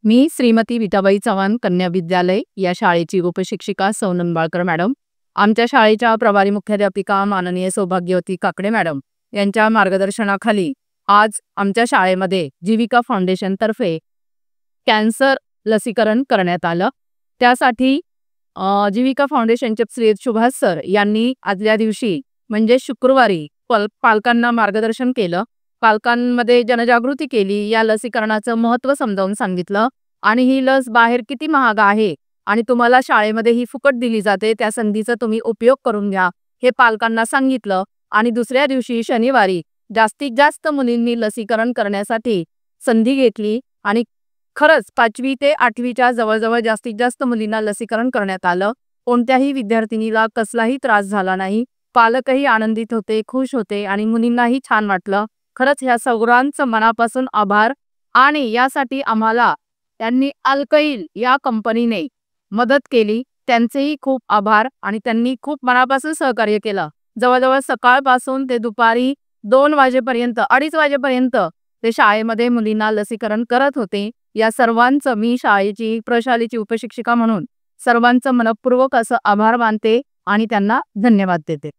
मी श्रीमती विटाबाई चव्हाण कन्या विद्यालय या शाळेची उपशिक्षिका सौ निंबाळकर मॅडम, आमच्या शाळेच्या प्रभारी मुख्याध्यापिका माननीय सौभाग्यवती काकडे मॅडम यांच्या मार्गदर्शनाखाली आज आमच्या शाळेमध्ये जीविका फाउंडेशन तर्फे कॅन्सर लसीकरण करण्यात आलं। त्यासाठी जीविका फाउंडेशनचे श्री सुभाष सर यांनी आदल्या दिवशी म्हणजे शुक्रवारी पालकांना मार्गदर्शन केलं, पालकांमध्ये जनजागृती केली, या लसीकरणाचं महत्त्व समजावून सांगितलं आणि ही लस बाहेर किती महाग आहे आणि तुम्हाला शाळेमध्ये ही फुकट दिली जाते, त्या संधीचा तुम्ही उपयोग करून घ्या हे पालकांना सांगितलं। आणि दुसऱ्या दिवशी शनिवारी जास्तीत जास्त मुलींनी लसीकरण करण्यासाठी संधी घेतली आणि खरंच 5वी ते 8वीच्या जवळजवळ जास्तीत जास्त मुलींना लसीकरण करण्यात आलं। कोणत्याही विद्यार्थिनीला कसलाही त्रास झाला नाही, पालकही आनंदित होते, खुश होते आणि मुलींनाही छान वाटलं। खरंच ह्या सगळ्यांचं मनापासून आभार आणि यासाठी आम्हाला त्यांनी अल्काईल या कंपनीने मदत केली, त्यांचेही खूप आभार आणि त्यांनी खूप मनापासून सहकार्य केलं। जवळजवळ सकाळपासून ते दुपारी 2 वाजेपर्यंत 2:30 वाजेपर्यंत ते शाळेमध्ये मुलींना लसीकरण करत होते। या सर्वांचं मी शाळेची प्रशालेची उपशिक्षिका म्हणून सर्वांचं मनपूर्वक असं आभार मानते आणि त्यांना धन्यवाद देते।